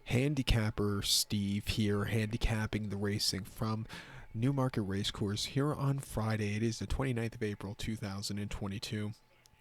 Handicapper Steve here, handicapping the racing from Newmarket Racecourse here on Friday. It is the 29th of April 2022.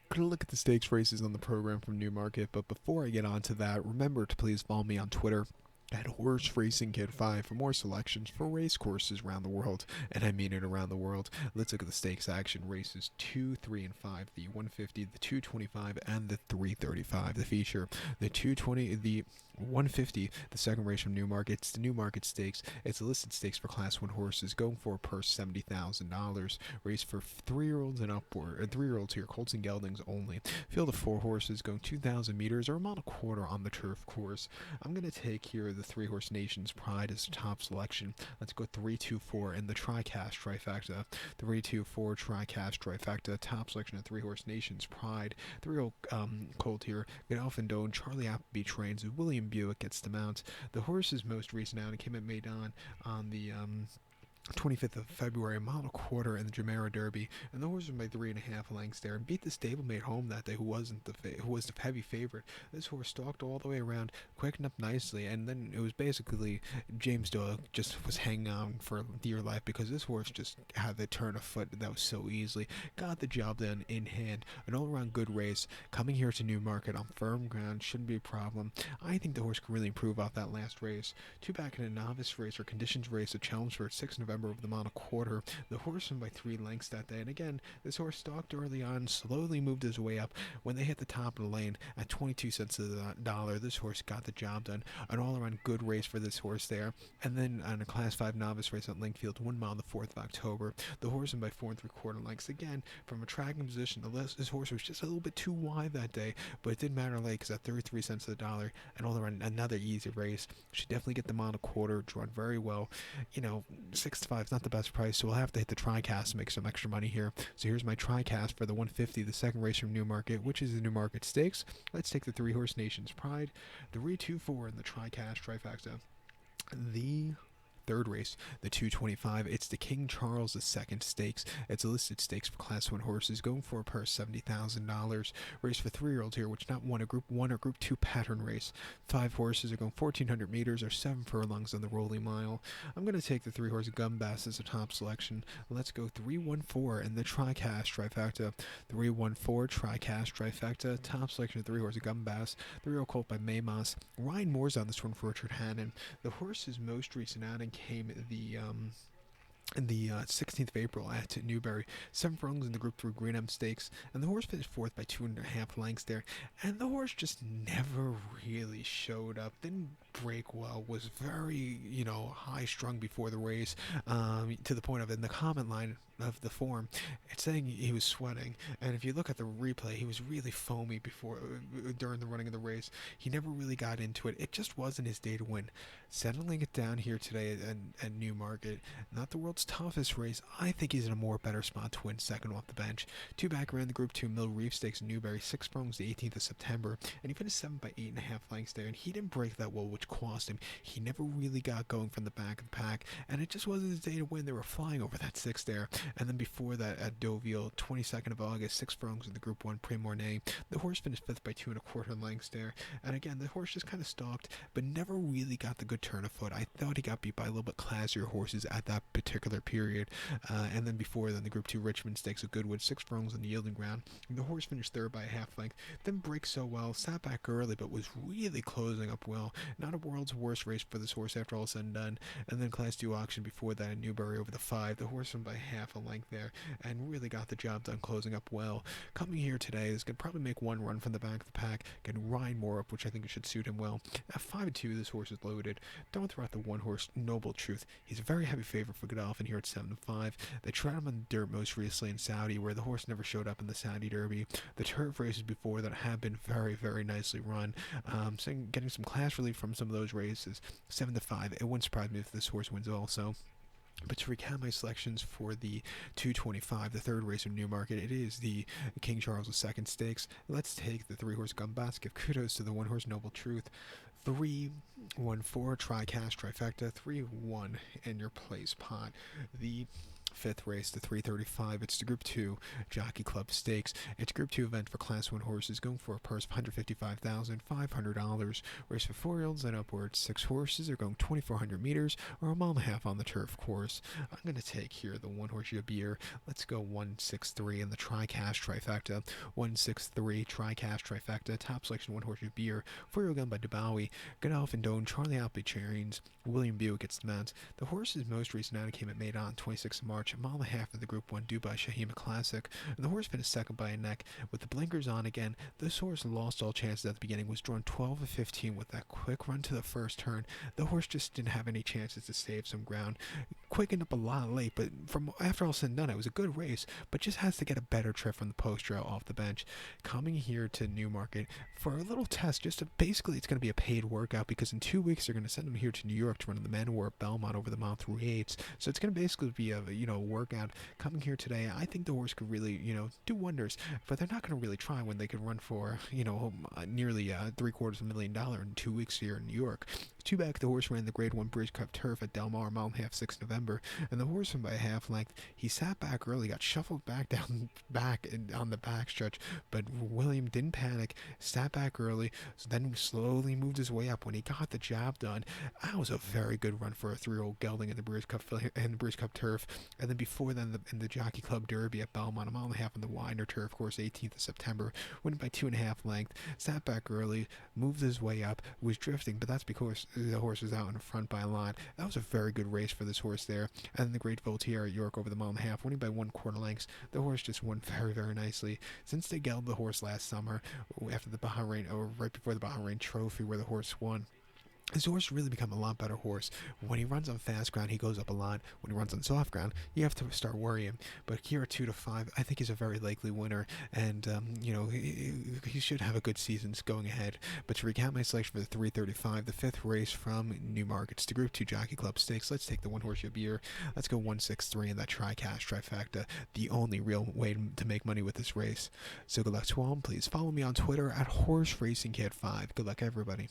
Gonna look at the stakes races on the program from Newmarket, but before I get on to that, remember to please follow me on Twitter at Horse Racing Kid 5 for more selections for race courses around the world, and I mean it around the world. Let's look at the stakes action races 2, 3, and 5, the 150, the 225, and the 335. The feature, the 220, the 150, the second race from Newmarket. It's the Newmarket Stakes. It's a listed stakes for Class 1 horses, going for a purse $70,000. Race for 3-year-olds and upward, 3-year-olds here, colts and geldings only. Field of 4 horses going 2,000 meters or a mile and a quarter on the turf course. I'm going to take here the 3-horse Nation's Pride as the top selection. Let's go 3-2-4 in the tricast trifecta. 3-2-4 tricast trifecta. Top selection of 3-horse Nation's Pride. 3-year-old colt here. Godolphin Doan. Charlie Appleby trains. William Buick gets the mount. The horse's most recent outing came at Maidan on the 25th of February, a mile and a quarter in the Jumeirah Derby, and the horse was by 3.5 lengths there, and beat the stablemate home that day, who was the heavy favorite. This horse stalked all the way around, quickened up nicely, and then it was basically James Doyle just was hanging on for dear life because this horse just had the turn of foot that was so easily. Got the job done in hand. An all-around good race. Coming here to Newmarket on firm ground shouldn't be a problem. I think the horse can really improve off that last race. 2 back in a novice race or conditions race at Chelmsford, 6 November over the mile and a quarter. The horse won by 3 lengths that day, and again, this horse stalked early on, slowly moved his way up. When they hit the top of the lane at 22 cents to the dollar, this horse got the job done. An all-around good race for this horse there. And then on a Class 5 novice race at Linkfield, 1 mile on the 4th of October, the horse won by 4 3/4 lengths. Again, from a tracking position, this horse was just a little bit too wide that day, but it didn't matter late because at 33 cents to the dollar, and all around another easy race. Should definitely get the mile and a quarter, drawn very well. 6-5 is not the best price, so we'll have to hit the TriCast to make some extra money here. So here's my TriCast for the 150, the second race from Newmarket, which is the Newmarket Stakes. Let's take the 3-horse Nation's Pride, the 3-2-4 in the TriCast trifecta. The third race, the 225. It's the King Charles II Stakes. It's a listed stakes for Class 1 horses, going for a purse $70,000. Race for 3-year-olds here, which not one a Group 1 or Group 2 pattern race. 5 horses are going 1,400 meters or 7 furlongs on the rolling mile. I'm going to take the 3-horse Gumbass as a top selection. Let's go 3-1-4 in the TriCast trifecta. 3-1-4 TriCast trifecta. Top selection of 3-horse Gumbass. 3-year-old colt by Maymas. Ryan Moore's on this one for Richard Hannon. The horse's most recent outing came the 16th of April at Newbury. 7 furlongs in the Group 3 Greenham Stakes, and the horse finished 4th by 2.5 lengths there. And the horse just never really showed up. Didn't break well. Was very, high strung before the race, to the point of in the comment line of the form, it's saying he was sweating. And if you look at the replay, he was really foamy during the running of the race. He never really got into it. It just wasn't his day to win. Settling it down here today at Newmarket, not the world's toughest race. I think he's in a more better spot to win second off the bench. 2 back around the Group 2 Mill Reef Stakes in Newbury, 6 furlongs the 18th of September, and he finished 7 by 8.5 lengths there, and he didn't break that well, which cost him. He never really got going from the back of the pack, and it just wasn't his day to win. They were flying over that 6 there. And then before that at Deauville, 22nd of August, 6 furlongs in the Group 1 Pré-Mornay. The horse finished 5th by 2.25 lengths there. And again, the horse just kind of stalked, but never really got the good turn of foot. I thought he got beat by a little bit classier horses at that particular period. And then before then, the Group 2 Richmond Stakes of Goodwood, 6 furlongs on the yielding ground. And the horse finished 3rd by a half length. Didn't break so well, sat back early, but was really closing up well. Not a world's worst race for this horse after all is said and done. And then Class 2 auction before that in Newbury over the 5. The horse won by half a length there and really got the job done, closing up well. Coming here today is going to probably make one run from the back of the pack, getting Ryan Moore up, which I think should suit him well. At 5-2, this horse is loaded. Don't throw out the 1-horse Noble Truth. He's a very heavy favorite for Godolphin here at 7-5. They tried him on the dirt most recently in Saudi, where the horse never showed up in the Saudi Derby. The turf races before that have been very, very nicely run. So getting some class relief from some of those races. 7-5. It wouldn't surprise me if this horse wins also. But to recap my selections for the 225, the third race in Newmarket, it is the King Charles II Stakes. Let's take the 3-horse Gumbass. Give kudos to the 1-horse Noble Truth. 3-1-4 TriCast trifecta. 3-1 in your place pot. The fifth race, the 335. It's the Group 2 Jockey Club Stakes. It's a Group 2 event for Class 1 horses going for a purse of $155,500. Race for 4-year-olds and upwards. 6 horses are going 2,400 meters or a mile and a half on the turf course. I'm going to take here the 1 horse Jabir. Let's go 163 in the tri-cash trifecta. 163 tri-cash trifecta. Top selection 1 horse Jabir. 4-year-old gun by Dubawi. Godolphin Doan, Charlie Appley Chairings, William Buick gets the mounts. The horse's most recent outing came at Made on 26th of March, a mile and a half in the Group 1 Dubai Shahima Classic, and the horse finished second by a neck. With the blinkers on again, this horse lost all chances at the beginning, was drawn 12 of 15 with that quick run to the first turn. The horse just didn't have any chances to save some ground. Quickened up a lot late, but from after all said and done, it was a good race, but just has to get a better trip from the post row off the bench. Coming here to Newmarket for a little test, just to, basically it's going to be a paid workout because in 2 weeks they're going to send him here to New York to run in the Man War at Belmont over the mile through 8s. So it's going to basically be a workout. Coming here today, I think the horse could really do wonders, but they're not going to really try when they could run for nearly $750,000 in 2 weeks here in New York. Two back, the horse ran the Grade 1 British Cup Turf at Del Mar, mile and a half, 6 November, and the horse won by a half length. He sat back early, got shuffled back down back on the backstretch, but William didn't panic, sat back early, so then slowly moved his way up. When he got the job done, that was a very good run for a 3-year-old gelding in the British Cup Turf. And then before then, in the Jockey Club Derby at Belmont, a mile and a half on the Widener Turf course, 18th of September, went by 2.5 length, sat back early, moved his way up, was drifting, but that's because the horse was out in front by a line. That was a very good race for this horse there. And then the Great Voltaire at York over the mile and a half, winning by 1/4 lengths. The horse just won very, very nicely. Since they gelded the horse last summer, after the Bahrain, or right before the Bahrain Trophy where the horse won, his horse really become a lot better horse. When he runs on fast ground, he goes up a lot. When he runs on soft ground, you have to start worrying. But here at 2-5, I think he's a very likely winner, and he should have a good season going ahead. But to recap my selection for the 335, the 5th race from Newmarket, it's the Group 2 Jockey Club Stakes. Let's take the 1 horse Jabir. Let's go 163 in that tri-cash trifecta. The only real way to make money with this race. So good luck to all. Please follow me on Twitter at HorseRacingCat5. Good luck, everybody.